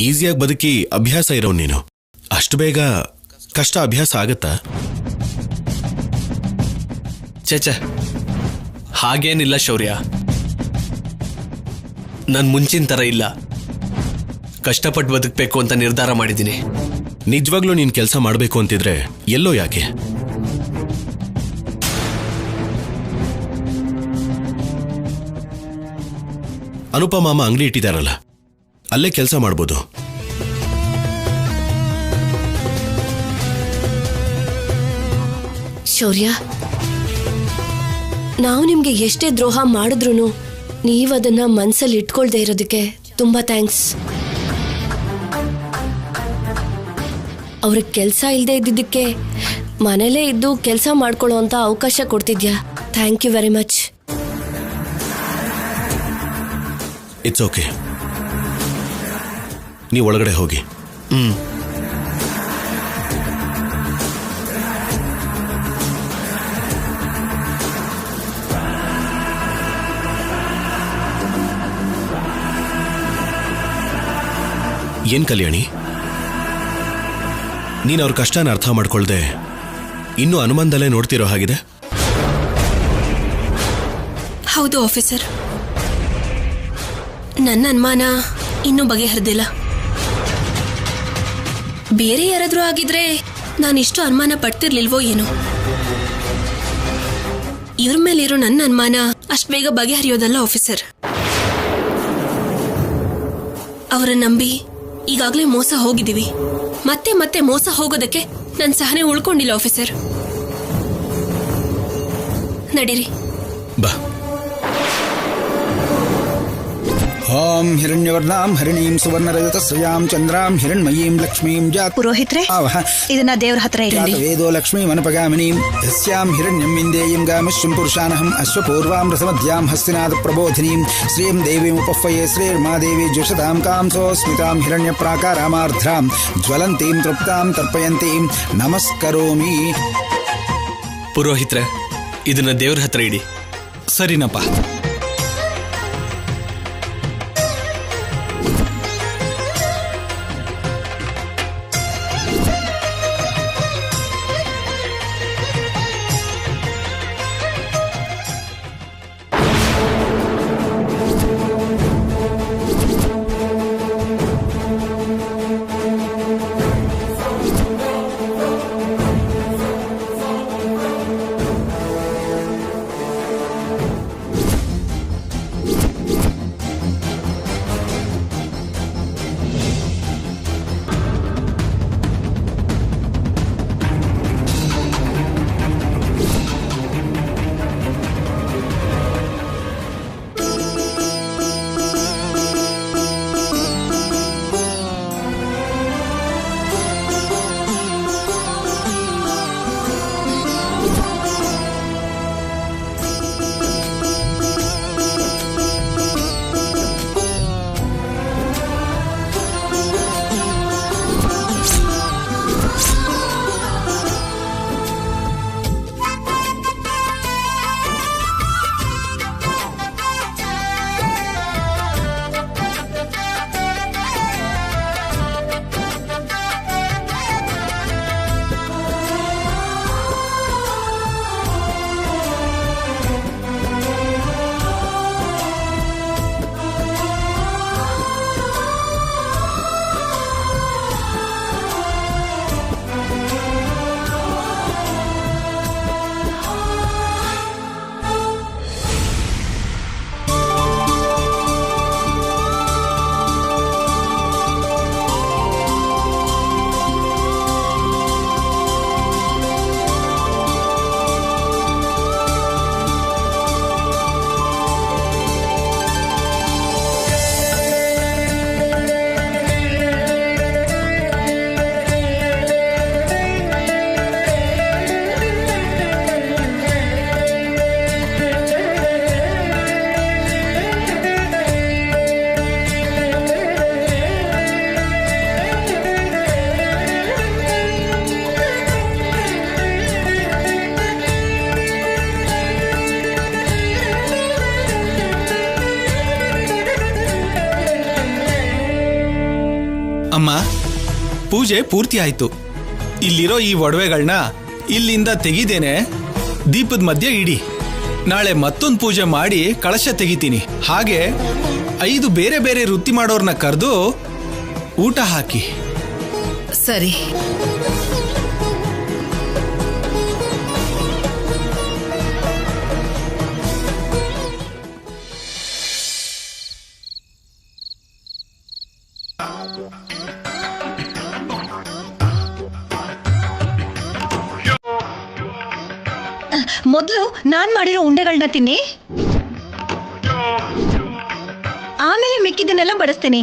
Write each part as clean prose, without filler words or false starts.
ಈಸಿಯಾಗಿ ಬದುಕಿ ಅಭ್ಯಾಸ ಇರೋ ನೀನು ಅಷ್ಟು ಬೇಗ ಕಷ್ಟ ಅಭ್ಯಾಸ ಆಗತ್ತಾ? ಚೇಚ, ಹಾಗೇನಿಲ್ಲ ಶೌರ್ಯ. ನಾನು ಮುಂಚಿನ ಥರ ಇಲ್ಲ. ಕಷ್ಟಪಟ್ಟು ಬದುಕಬೇಕು ಅಂತ ನಿರ್ಧಾರ ಮಾಡಿದ್ದೀನಿ. ನಿಜವಾಗ್ಲೂ ನೀನು ಕೆಲಸ ಮಾಡಬೇಕು ಅಂತಿದ್ರೆ ಎಲ್ಲೋ ಯಾಕೆ? ಅನುಪ ಮಾಮ ಅಂಗಡಿ ಇಟ್ಟಿದಾರಲ್ಲ, ಅಲ್ಲೇ ಕೆಲಸ ಮಾಡ್ಬೋದು. ಶೌರ್ಯ, ನಾವು ನಿಮ್ಗೆ ಎಷ್ಟೇ ದ್ರೋಹ ಮಾಡಿದ್ರು ನೀವದನ್ನ ಮನ್ಸಲ್ಲಿ ಇಟ್ಕೊಳ್ದೆ ಇರೋದಕ್ಕೆ ತುಂಬಾ ಥ್ಯಾಂಕ್ಸ್. ಅವ್ರಿಗೆ ಕೆಲಸ ಇಲ್ಲದೆ ಇದ್ದಿದ್ದಕ್ಕೆ ಮನೇಲೇ ಇದ್ದು ಕೆಲಸ ಮಾಡ್ಕೊಳ್ಳೋ ಅಂತ ಅವಕಾಶ ಕೊಡ್ತಿದ್ಯಾ. Thank you very much. It's okay, ನೀವು ಒಳಗಡೆ ಹೋಗಿ. ಏನ್ ಕಲ್ಯಾಣಿ, ನೀನು ಅವ್ರ ಕಷ್ಟನ ಅರ್ಥ ಮಾಡ್ಕೊಳ್ದೆ ಇನ್ನೂ ಅನುಮಾನದಲ್ಲೇ ನೋಡ್ತಿರೋ ಹಾಗಿದೆ. ಹೌದು ಆಫೀಸರ್, ನನ್ನ ಅನುಮಾನ ಇನ್ನೂ ಬಗೆಹರಿದಿಲ್ಲ. ಬೇರೆ ಯಾರಾದ್ರೂ ಆಗಿದ್ರೆ ನಾನಿಷ್ಟು ಅನುಮಾನ ಪಡ್ತಿರ್ಲಿಲ್ವೋ ಏನೋ. ಇವ್ರ ಮೇಲಿರೋ ನನ್ನ ಅನುಮಾನ ಅಷ್ಟು ಬೇಗ ಬಗೆಹರಿಯೋದಲ್ಲ ಆಫೀಸರ್. ಅವರನ್ನ ನಂಬಿ ಈಗಾಗಲೇ ಮೋಸ ಹೋಗಿದ್ದೀವಿ. ಮತ್ತೆ ಮತ್ತೆ ಮೋಸ ಹೋಗೋದಕ್ಕೆ ನನ್ನ ಸಹನೆ ಉಳ್ಕೊಂಡಿಲ್ಲ ಆಫೀಸರ್. ನಡೀರಿ. ಬಾ. ಓಂ ಹಿರಣ್ಯವರ್ಣಾಂ ಹರಿಣೀಂ ಸುವರ್ಣರಜತಸ್ರಯಾಂ ಚಂದ್ರಾಂ ಹಿರಣ್ಮಯೀಂ ಲಕ್ಷ್ಮೀಂ ಜಾತ. ಪುರೋಹಿತ್ರೆ, ಇದನ್ನ ದೇವ್ರ ಹತ್ರ ಇಡಿ. ವೇದೋ ಲಕ್ಷ್ಮೀಂ ಅನುಪಗಾಮಿನೀಂ ಯಸ್ಯಾಂ ಹಿರಣ್ಯಂ ವಿಂದೇಯಂ ಗಾಮಿಶ್ವಂ ಪುರುಷಾನಹಂ ಅಶ್ವಪೂರ್ವಾಂ ರಸಮಧ್ಯಾಂ ಹಸ್ತಿನಾದ ಪ್ರಬೋಧಿನೀಂ ಶ್ರೀಂ ದೇವೀಂ ಉಪಫ್ಫಯೇ ಶ್ರೀರ್ಮಾದೇವಿ ಜುಷತಾಂ ಕಾಂಸೋ ಸ್ಮಿತಾಂ ಹಿರಣ್ಯ ಪ್ರಾಕಾರಾಮಾರ್ಧ್ರಾಂ ಜ್ವಲಂತೀಂ ತೃಪ್ತಾಂ ತರ್ಪಯಂತೀಂ ನಮಸ್ಕರೋಮಿ. ಪುರೋಹಿತ್ರೆ, ಇದನ್ನ ದೇವ್ರ ಹತ್ರ ಇಡಿ. ಸರಿನಪ್ಪ. ಅಮ್ಮ, ಪೂಜೆ ಪೂರ್ತಿ ಆಯ್ತು. ಇಲ್ಲಿರೋ ಈ ಒಡವೆಗಳನ್ನ ಇಲ್ಲಿಂದ ತೆಗಿದೇನೆ ದೀಪದ ಮಧ್ಯೆ ಇಡಿ. ನಾಳೆ ಮತ್ತೊಂದು ಪೂಜೆ ಮಾಡಿ ಕಳಶ ತೆಗಿತೀನಿ. ಹಾಗೆ 5 ಬೇರೆ ಬೇರೆ ವೃತ್ತಿ ಮಾಡೋರ್ನ ಕರೆದು ಊಟ ಹಾಕಿ. ಸರಿ. ಮೊದಲು ನಾನ್ ಮಾಡಿರೋ ಉಂಡೆಗಳನ್ನ ತಿನ್ನಿ, ಆಮೇಲೆ ಮಿಕ್ಕಿದ್ದನ್ನೆಲ್ಲ ಬಡಿಸ್ತೀನಿ.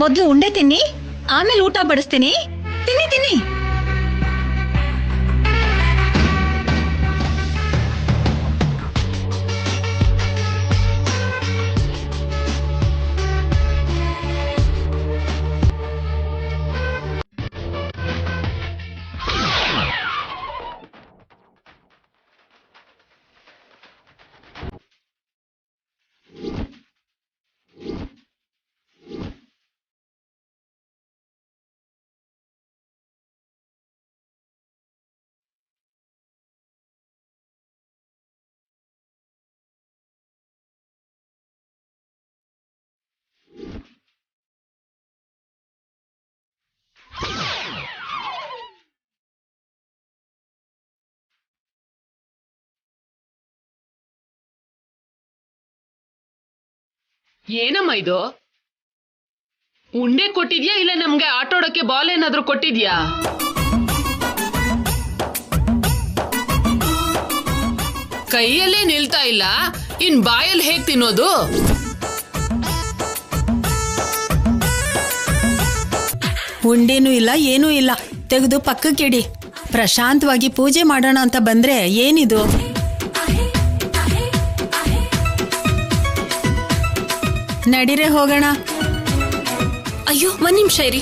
ಮೊದಲು ಉಂಡೆ ತಿನ್ನಿ, ಆಮೇಲೆ ಊಟ ಬಡಿಸ್ತೀನಿ. ತಿನ್ನಿ ತಿನ್ನಿ. ಏನಮ್ಮ ಇದು? ಉಂಡೆ ಕೊಟ್ಟಿದ್ಯಾ ಇಲ್ಲ ನಮ್ಗೆ ಆಟೋಡಕ್ಕೆ ಬಾಲ್ ಏನಾದ್ರೂ ಕೊಟ್ಟಿದ್ಯಾ? ಕೈಯಲ್ಲೇ ನಿಲ್ತಾ ಇಲ್ಲ, ಇನ್ ಬಾಯಲ್ಲಿ ಹೇಗ್ ತಿನ್ನೋದು? ಉಂಡೇನೂ ಇಲ್ಲ, ಏನೂ ಇಲ್ಲ. ತೆಗೆದು ಪಕ್ಕಕ್ಕಿಡಿ. ಪ್ರಶಾಂತವಾಗಿ ಪೂಜೆ ಮಾಡೋಣ ಅಂತ ಬಂದ್ರೆ ಏನಿದು? ನಡೀರೆ ಹೋಗೋಣ. ಅಯ್ಯೋ, ಒಂದ್ ನಿಮಿಷ ಇರಿ.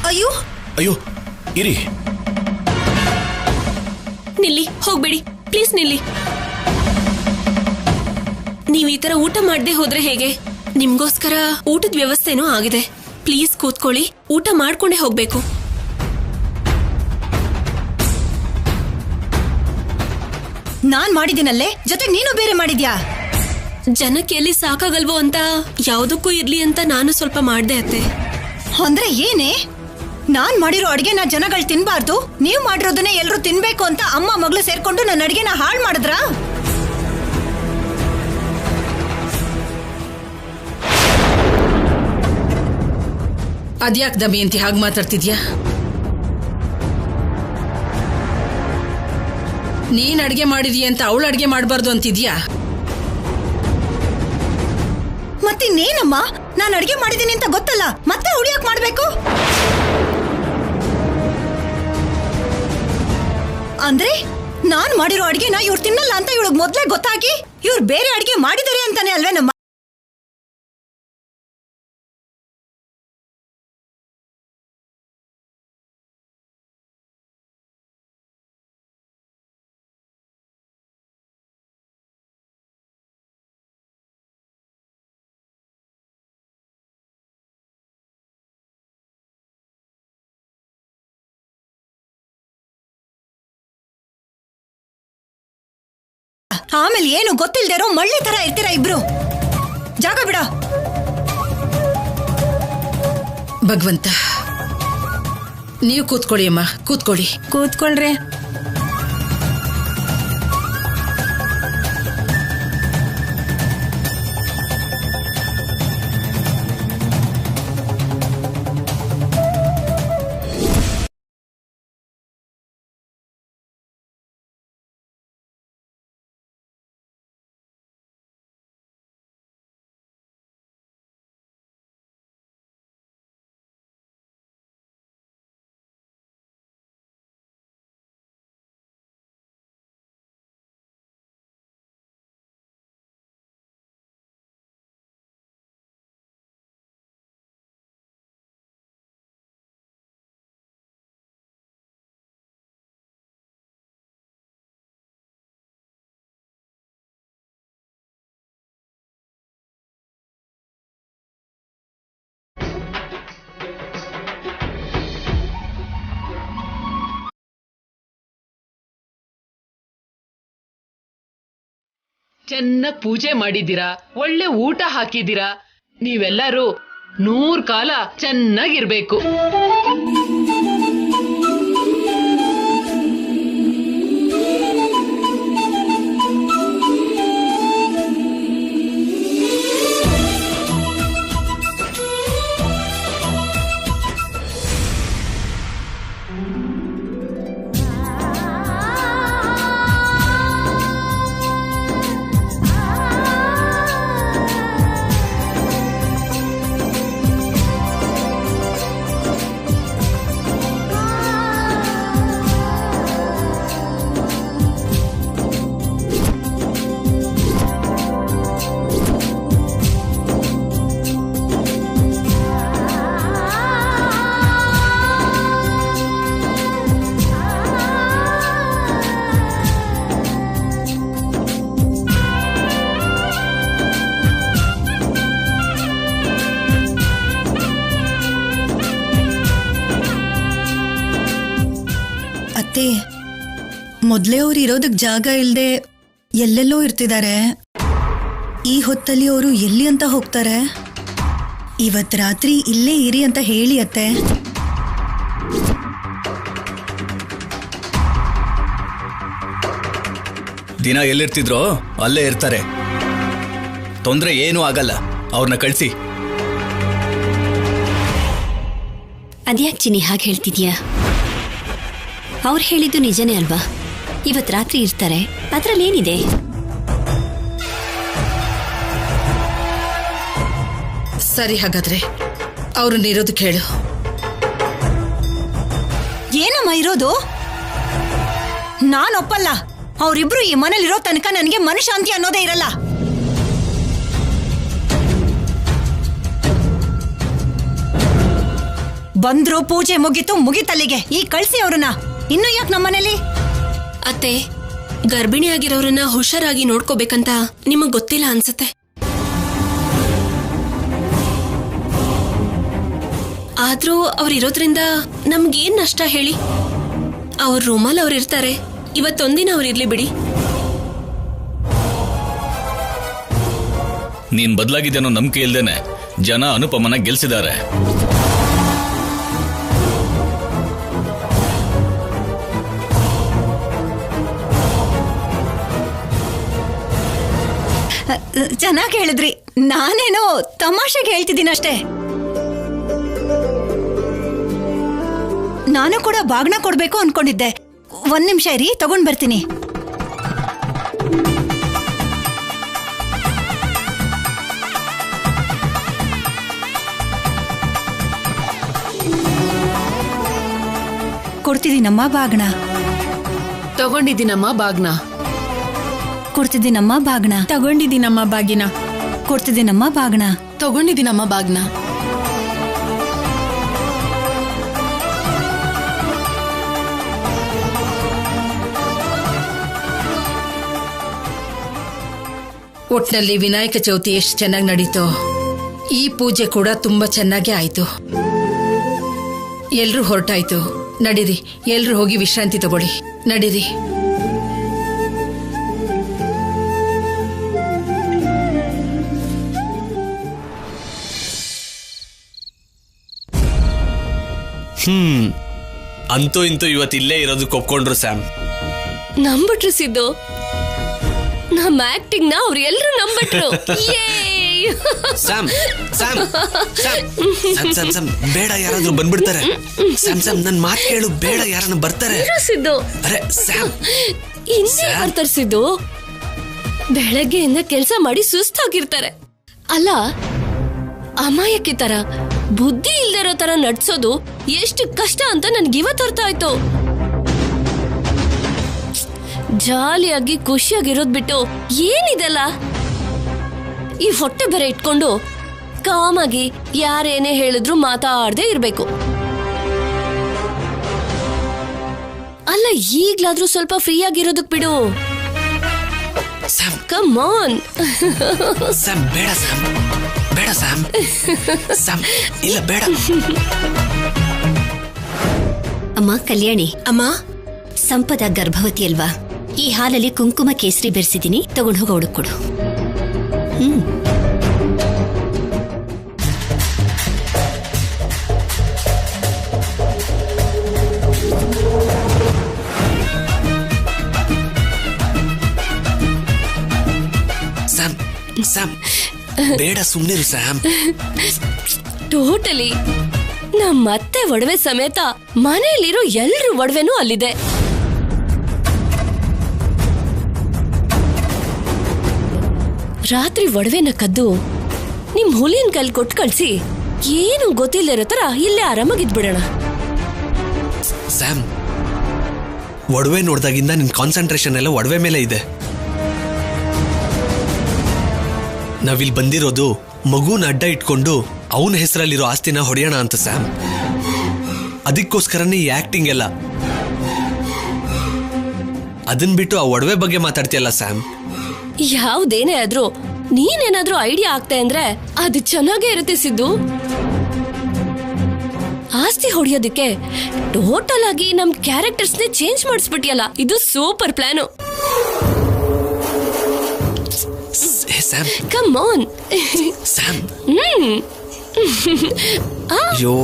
ಅಯ್ಯೋ ಅಯ್ಯೋ, ಇರಿ. ನಿಲ್ಲಿ, ಹೋಗ್ಬೇಡಿ ಪ್ಲೀಸ್, ನಿಲ್ಲಿ. ನೀವ್ ಈ ತರ ಊಟ ಮಾಡದೆ ಹೋದ್ರೆ ಹೇಗೆ? ನಿಮ್ಗೋಸ್ಕರ ಊಟದ ವ್ಯವಸ್ಥೆನೂ ಆಗಿದೆ. ಪ್ಲೀಸ್ ಕೂತ್ಕೊಳ್ಳಿ, ಊಟ ಮಾಡ್ಕೊಂಡೇ ಹೋಗ್ಬೇಕು. ನಾನ್ ಮಾಡಿದ್ದೀನಲ್ಲೇ, ಜೊತೆಗೆ ನೀನು ಬೇರೆ ಮಾಡಿದ್ಯಾ? ಜನಕ್ಕೆ ಎಲ್ಲಿ ಸಾಕಾಗಲ್ವೋ ಅಂತ ಯಾವ್ದಕ್ಕೂ ಇರ್ಲಿ ಅಂತ ನಾನು ಸ್ವಲ್ಪ ಮಾಡ್ದೆ ಅತ್ತೆ. ಅಂದ್ರೆ ಏನೇ? ನಾನ್ ಮಾಡಿರೋ ಅಡ್ಗೆನ ಜನಗಳು ತಿನ್ಬಾರ್ದು, ನೀವ್ ಮಾಡಿರೋದನ್ನೇ ಎಲ್ರು ತಿನ್ಬೇಕು ಅಂತ ಅಮ್ಮ ಮಗಳು ಸೇರ್ಕೊಂಡು ನನ್ನ ಅಡ್ಗೆನ ಹಾಳು ಮಾಡಿದ್ರಾ? ಅದ್ಯಾಕ್ ದಮಯಂತಿ ಹಾಗೆ ಮಾತಾಡ್ತಿದ್ಯಾ? ನೀನ್ ಅಡ್ಗೆ ಮಾಡಿದೀಯ ಅಂತ ಅವಳು ಅಡ್ಗೆ ಮಾಡಬಾರ್ದು ಅಂತಿದ್ಯಾ? ಮತ್ತಿನ್ನೇನಮ್ಮ, ನಾನು ಅಡ್ಗೆ ಮಾಡಿದ್ದೀನಿ ಅಂತ ಗೊತ್ತಲ್ಲ, ಮತ್ತೆ ಉಳಿಯಾಕ್ ಮಾಡ್ಬೇಕು? ಅಂದ್ರೆ ನಾನ್ ಮಾಡಿರೋ ಅಡ್ಗೆನ ಇವ್ರು ತಿನ್ನಲ್ಲ ಅಂತ ಇವಳಿಗೆ ಮೊದ್ಲೇ ಗೊತ್ತಾಗಿ ಇವ್ರು ಬೇರೆ ಅಡ್ಗೆ ಮಾಡಿದಾರೆ ಅಂತಾನೆ ಅಲ್ವೇನಮ್ಮ? ಆಮೇಲೆ ಏನು ಗೊತ್ತಿಲ್ದೇ ಇರೋ ಮಳ್ಳಿ ತರ ಇರ್ತೀರಾ ಇಬ್ರು. ಜಾಗ ಬಿಡ. ಭಗವಂತ, ನೀವು ಕೂತ್ಕೊಳ್ಳಿ ಅಮ್ಮ, ಕೂತ್ಕೊಳ್ಳಿ. ಕೂತ್ಕೊಳ್ರೆ. ಚೆನ್ನಾಗಿ ಪೂಜೆ ಮಾಡಿದ್ದೀರಾ, ಒಳ್ಳೆ ಊಟ ಹಾಕಿದ್ದೀರಾ. ನೀವೆಲ್ಲರೂ 100 ಕಾಲ ಚೆನ್ನಾಗಿರ್ಬೇಕು. ಅತ್ತೆ, ಮೊದ್ಲೇ ಅವ್ರು ಇರೋದಕ್ ಜಾಗ ಇಲ್ದೆ ಎಲ್ಲೆಲ್ಲೋ ಇರ್ತಿದ್ದಾರೆ. ಈ ಹೊತ್ತಲ್ಲಿ ಅವರು ಎಲ್ಲಿ ಅಂತ ಹೋಗ್ತಾರೆ? ಇವತ್ ರಾತ್ರಿ ಇಲ್ಲೇ ಇರಿ ಅಂತ ಹೇಳಿ ಅತ್ತೆ. ದಿನ ಎಲ್ಲಿರ್ತಿದ್ರೋ ಅಲ್ಲೇ ಇರ್ತಾರೆ. ತೊಂದ್ರೆ ಏನೂ ಆಗಲ್ಲ, ಅವ್ರನ್ನ ಕಳ್ಸಿ. ಅದ್ಯಾಕ್ ಚಿನ್ನಿ ಹಾಗೆ ಹೇಳ್ತಿದ್ಯಾ? ಅವ್ರು ಹೇಳಿದ್ದು ನಿಜನೇ ಅಲ್ವಾ? ಇವತ್ ರಾತ್ರಿ ಇರ್ತಾರೆ, ಅದ್ರಲ್ಲೇನಿದೆ? ಸರಿ, ಹಾಗಾದ್ರೆ ಅವ್ರನ್ನ ಇರೋದಕ್ಕೆ ಹೇಳು. ಏನಮ್ಮ ಇರೋದು? ನಾನೊಪ್ಪಲ್ಲ. ಅವರಿಬ್ರು ಈ ಮನೇಲಿರೋ ತನಕ ನನಗೆ ಮನಶಾಂತಿ ಅನ್ನೋದೇ ಇರಲ್ಲ. ಬಂದ್ರು, ಪೂಜೆ ಮುಗಿತಲ್ಲಿಗೆ. ಈಗ ಕಳ್ಸಿ ಅವ್ರನ್ನ. ಇನ್ನು ಯಾಕೆ ನಮ್ಮನೇಲಿ? ಅತ್ತೆ, ಗರ್ಭಿಣಿ ಆಗಿರೋರನ್ನ ಹುಷಾರಾಗಿ ನೋಡ್ಕೋಬೇಕಂತ ನಿಮಗ್ ಗೊತ್ತಿಲ್ಲ ಅನ್ಸತ್ತೆ. ಆದ್ರೂ ಅವ್ರಿರೋದ್ರಿಂದ ನಮ್ಗೇನ್ ನಷ್ಟ ಹೇಳಿ? ಅವ್ರ ರೂಮಲ್ಲಿ ಅವ್ರಿರ್ತಾರೆ. ಇವತ್ತೊಂದಿನ ಅವ್ರಿರ್ಲಿ ಬಿಡಿ. ನೀನ್ ಬದಲಾಗಿದ್ದೇನೋ ನಂಬಿಕೆ ಇಲ್ದೇನೆ ಜನ ಅನುಪಮನ ಗೆಲ್ಸಿದ್ದಾರೆ. ಚೆನ್ನಾಗಿ ಹೇಳಿದ್ರಿ. ನಾನೇನೋ ತಮಾಷೆಗೆ ಹೇಳ್ತಿದ್ದೀನಷ್ಟೇ. ನಾನು ಕೂಡ ಬಾಗ್ನ ಕೊಡ್ಬೇಕು ಅನ್ಕೊಂಡಿದ್ದೆ. 1 ನಿಮಿಷ ಇರಿ, ತಗೊಂಡ್ ಬರ್ತೀನಿ. ಕೊಡ್ತಿದ್ದೀನಮ್ಮ ಬಾಗ್ನ. ತಗೊಂಡಿದ್ದೀನಮ್ಮ ಬಾಗ್ನ. ಕೊಡ್ತಿದ್ದೀನಮ್ಮ ಬಾಗ್ನ. ತಗೊಂಡಿದ್ದೀನಮ್ಮ ಬಾಗಿನ. ಕೊಡ್ತಿದ್ದೀನಮ್ಮ ಬಾಗ್ನ. ತಗೊಂಡಿದ್ದೀನಮ್ಮ ಬಾಗ್ನ. ಒಟ್ನಲ್ಲಿ ವಿನಾಯಕ ಚೌತಿ ಎಷ್ಟು ಚೆನ್ನಾಗಿ ನಡೀತೋ, ಈ ಪೂಜೆ ಕೂಡ ತುಂಬಾ ಚೆನ್ನಾಗಿ ಆಯ್ತು. ಎಲ್ರೂ ಹೊರಟಾಯ್ತು. ನಡೀರಿ, ಎಲ್ರೂ ಹೋಗಿ ವಿಶ್ರಾಂತಿ ತಗೊಳ್ಳಿ. ನಡೀರಿ. ಅಂತೂ ಇಂತೂ ಇವತ್ತಿಲ್ಲೇ ಇರೋದಕ್ಕೆ ಒಪ್ಕೊಂಡ್ರು ಸ್ಯಾಮ್. ನಂಬಿಟ್ರು ಸಿದ್ದು. ನಮ್ಮ ಆಕ್ಟಿಂಗ್ ನ ಅವ್ರು ಎಲ್ಲರೂ ನಂಬಿಟ್ರು. Sam Sam Sam Sam Sam ಬೇಡ, ಯಾರಾದ್ರೂ ಬಂದ್ಬಿಡ್ತಾರೆ. ಸ್ಯಾಮ್ ಸ್ಯಾಮ್ ನನ್ ಮಾತು ಕೇಳು, ಬೇಡ, ಯಾರನ್ನ ಬರ್ತಾರೆ. ಸಿದ್ದು, ಅರೆ ಸ್ಯಾಮ್, ಇನ್ನೇ ಬರ್ತಾರೆ ಸಿದ್ದು. ಬೆಳಗ್ಗೆಯಿಂದ ಕೆಲಸ ಮಾಡಿ ಸುಸ್ತಾಗಿರ್ತಾರೆ. ಅಲ್ಲ, ಅಮಾಯಕಿ ತರ, ಬುದ್ಧಿ ಇಲ್ದಿರೋ ತರ ನಡ್ಸೋದು ಎಷ್ಟು ಕಷ್ಟ ಅಂತ ನನ್ಗೆ ಇವತ್ತು ಅರ್ಥ ಆಯ್ತು. ಜಾಲಿಯಾಗಿ ಖುಷಿಯಾಗಿರೋದ್ ಬಿಟ್ಟು ಏನಿದೆಲ್ಲ? ಈ ಹೊಟ್ಟೆ ಬೇರೆ ಇಟ್ಕೊಂಡು ಕಾಮಾಗಿ ಯಾರೇನೇ ಹೇಳಿದ್ರು ಮಾತಾಡದೆ ಇರ್ಬೇಕು. ಅಲ್ಲ, ಈಗ್ಲಾದ್ರೂ ಸ್ವಲ್ಪ ಫ್ರೀ ಆಗಿರೋದಕ್ ಬಿಡು. Come on. ಸ್ಯಾಮ್ ಬೇಡ, ಸ್ಯಾಮ್ ಬೇಡ, ಸ್ಯಾಮ್ ಸ್ಯಾಮ್ ಇಲ್ಲ ಬೇಡ. ಅಮ್ಮ ಕಲ್ಯಾಣಿ, ಅಮ್ಮ ಸಂಪದ ಗರ್ಭವತಿ ಅಲ್ವಾ? ಈ ಹಾಲಲ್ಲಿ ಕುಂಕುಮ ಕೇಸರಿ ಬೆರೆಸಿದ್ದೀನಿ, ತಗೊಂಡು ಹೋಗಿ ಅವಳಿಗೆ ಕೊಡು. ಸ್ಯಾಮ್ ಸ್ಯಾಮ್ ಬೇಡ, ಸುಮ್ಮನಿರು ಸ್ಯಾಮ್. ಟೋಟಲಿ ನಮ್ಮತ್ತೆ ಒಡವೆ ಸಮೇತ ಮನೆಯಲ್ಲಿರೋ ಎಲ್ರ ಒಡವೆನೂ ಅಲ್ಲಿದೆ. ರಾತ್ರಿ ಒಡವೆನ ಕದ್ದು ನಿಮ್ ಹುಲಿನ ಕೈಲಿ ಕೊಟ್ಟು ಕಳ್ಸಿ ಏನು ಗೊತ್ತಿಲ್ಲದಿರೋ ತರ ಇಲ್ಲೇ ಆರಾಮಾಗಿದ್ಬಿಡೋಣ. ಸ್ಯಾಮ್, ಒಡವೆ ನೋಡ್ದಾಗಿಂದ ನಿನ್ ಕಾನ್ಸಂಟ್ರೇಷನ್ ಎಲ್ಲ ಒಡವೆ ಮೇಲೆ ಇದೆ. ನಾವಿಲ್ಲಿ ಬಂದಿರೋದು ಮಗುನ ಅಡ್ಡ ಇಟ್ಕೊಂಡು ಅವನ ಹೆಸರಲ್ಲಿರೋ ಆಸ್ತಿನ ಹೊಡೆಯೋಣ ಅಂತ ಸ್ಯಾಮ್. ಅದಕ್ಕೋಸ್ಕರನೇ ಈ ಆಕ್ಟಿಂಗ್ ಎಲ್ಲ. ಅದನ್ ಬಿಟ್ಟು ಆ ಒಡವೆ ಬಗ್ಗೆ ಮಾತಾಡ್ತೀಯಲ್ಲ ಸ್ಯಾಮ್. ಯಾವ್ದೇನೇ ಆದ್ರೂ ನೀನೇನಾದ್ರೂ ಐಡಿಯಾ ಆಗ್ತಾ ಅಂದ್ರೆ ಅದು ಚೆನ್ನಾಗೇ ಇರುತ್ತೆ ಸಿದ್ದು. ಆಸ್ತಿ ಹೊಡೆಯೋದಕ್ಕೆ ಟೋಟಲ್ ಆಗಿ ನಮ್ ಕ್ಯಾರೆಕ್ಟರ್ಸ್ನೇ ಚೇಂಜ್ ಮಾಡಿಸ್ಬಿಟ್ಟಿಯಲ್ಲ, ಇದು super plan. Sam, come on Sam. ಅಯ್ಯೋ,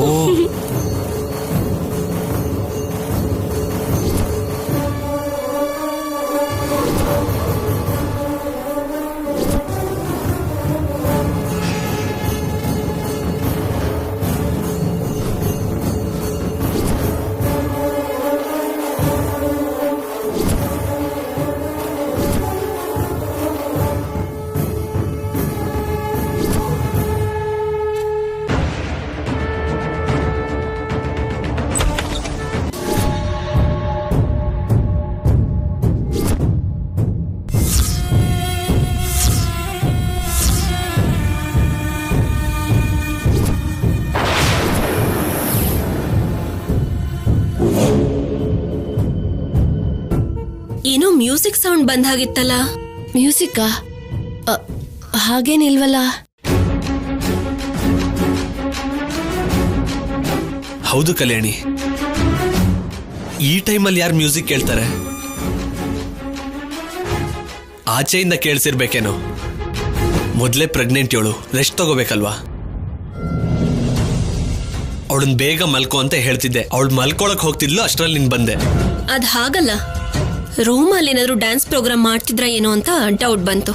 ಏನೋ ಮ್ಯೂಸಿಕ್ ಸೌಂಡ್ ಬಂದಾಗಿತ್ತಲ್ಲ. ಮ್ಯೂಸಿಕ್ಕಾ? ಹಾಗೇನಿಲ್ವಲ್ಲ. ಹೌದು ಕಲ್ಯಾಣಿ, ಈ ಟೈಮಲ್ಲಿ ಯಾರು ಮ್ಯೂಸಿಕ್ ಕೇಳ್ತಾರೆ? ಆಚೆಯಿಂದ ಕೇಳಿಸಿರ್ಬೇಕೇನೋ. ಮೊದಲೇ ಪ್ರೆಗ್ನೆಂಟ್ ಇವಳು, ರೆಸ್ಟ್ ತಗೋಬೇಕಲ್ವಾ? ಅವಳನ್ನ ಬೇಗ ಮಲ್ಕೋ ಅಂತ ಹೇಳ್ತಿದ್ದೆ. ಅವಳು ಮಲ್ಕೊಳಕ್ ಹೋಗ್ತಿದ್ಲು, ಅಷ್ಟ್ರಲ್ಲಿ ನಿನ್ ಬಂದೆ. ಅದ್ ಹಾಗಲ್ಲ, ರೂಮಲ್ಲಿ ಏನಾದ್ರು ಡ್ಯಾನ್ಸ್ ಪ್ರೋಗ್ರಾಮ್ ಮಾಡ್ತಿದ್ರ ಏನೋ ಅಂತ ಡೌಟ್ ಬಂತು.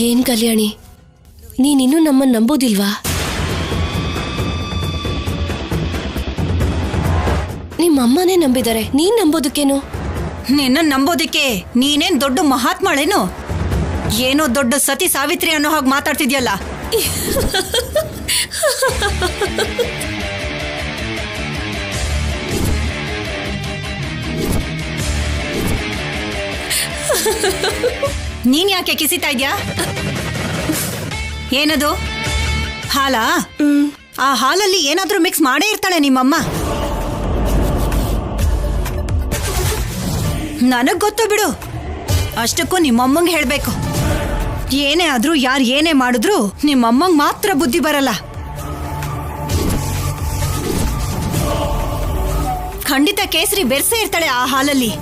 ಏನ್ ಕಲ್ಯಾಣಿ, ನೀನಿನ್ನೂ ನಮ್ಮನ್ನ ನಂಬೋದಿಲ್ವಾ? ನಿಮ್ಮಮ್ಮನೇ ನಂಬಿದ್ದಾರೆ, ನೀನ್ ನಂಬೋದಕ್ಕೇನು? ನಿನ್ನ ನಂಬೋದಿಕ್ಕೆ ನೀನೇನ್ ದೊಡ್ಡ ಮಹಾತ್ಮಳೇನು? ಏನೋ ದೊಡ್ಡ ಸತಿ ಸಾವಿತ್ರಿ ಅನ್ನೋ ಹಾಗೆ ಮಾತಾಡ್ತಿದ್ಯಲ್ಲ. ನೀನ್ ಯಾಕೆ ಕಿಸಿತಾ ಇದ್ಯಾ? ಏನದು ಹಾಲ? ಆ ಹಾಲಲ್ಲಿ ಏನಾದ್ರೂ ಮಿಕ್ಸ್ ಮಾಡೇ ಇರ್ತಾಳೆ ನಿಮ್ಮಮ್ಮ. ನನಗ್ ಗೊತ್ತು ಬಿಡು. ಅಷ್ಟಕ್ಕೂ ನಿಮ್ಮಮ್ಮಂಗೆ ಹೇಳ್ಬೇಕು. ಏನೇ ಆದ್ರೂ ಯಾರು ಏನೇ ಮಾಡಿದ್ರು ನಿಮ್ಮಮ್ಮಂಗೆ ಮಾತ್ರ ಬುದ್ಧಿ ಬರಲ್ಲ. ಖಂಡಿತ ಕೇಸರಿ ಬೆರ್ಸೇ ಇರ್ತಾಳೆ ಆ ಹಾಲಲ್ಲಿ.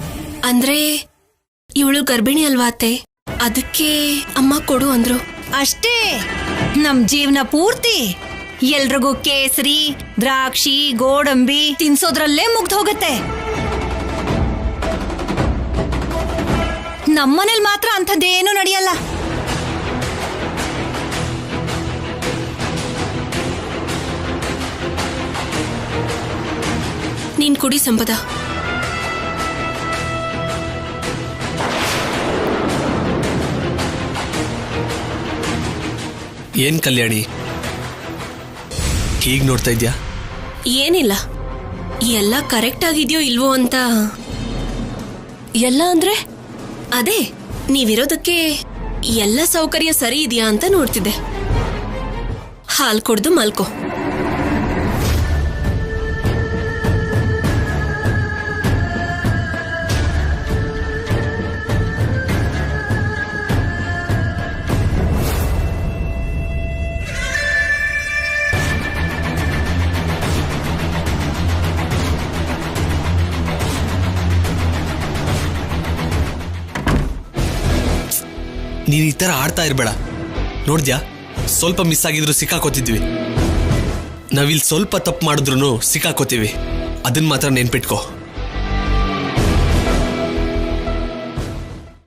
ಅಂದ್ರೆ ಇವಳು ಗರ್ಭಿಣಿ ಅಲ್ವಾ ಅತ್ತೆ, ಅದಕ್ಕೆ ಅಮ್ಮ ಕೊಡು ಅಂದ್ರು ಅಷ್ಟೇ. ನಮ್ ಜೀವನ ಪೂರ್ತಿ ಎಲ್ರಿಗೂ ಕೇಸರಿ, ದ್ರಾಕ್ಷಿ, ಗೋಡಂಬಿ ತಿನ್ಸೋದ್ರಲ್ಲೇ ಮುಗ್ದು ಹೋಗುತ್ತೆ. ನಮ್ಮನೇಲಿ ಮಾತ್ರ ಅಂಥದ್ದೇನೂ ನಡೆಯಲ್ಲ. ನೀನ್ ಕುಡಿ ಸಂಪದ. ಏನ್ ಕಲ್ಯಾಣಿ ಹೀಗ್ ನೋಡ್ತಾ ಇದ್ಯಾ? ಏನಿಲ್ಲ, ಎಲ್ಲ ಕರೆಕ್ಟ್ ಆಗಿದ್ಯೋ ಇಲ್ವೋ ಅಂತ. ಎಲ್ಲ ಅಂದ್ರೆ ಅದೇ ನೀವಿರೋದಕ್ಕೆ ಎಲ್ಲ ಸೌಕರ್ಯ ಸರಿ ಇದೆಯಾ ಅಂತ ನೋಡ್ತಿದ್ದೆ. ಹಾಲು ಕುಡ್ದು ಮಲ್ಕೋ. ನೀನ್ ಈ ತರ ಆಡ್ತಾ ಇರ್ಬೇಡ. ನೋಡ್ದ್ಯಾ, ಸ್ವಲ್ಪ ಮಿಸ್ ಆಗಿದ್ರು ಸಿಕ್ಕಾಕೋತಿದ್ವಿ. ನಾವಿಲ್ಲಿ ಸ್ವಲ್ಪ ತಪ್ಪು ಮಾಡಿದ್ರು ಸಿಕ್ಕಾಕೋತೀವಿ. ಅದನ್ನ ಮಾತ್ರ ನೆನ್ಪಿಟ್ಕೋ.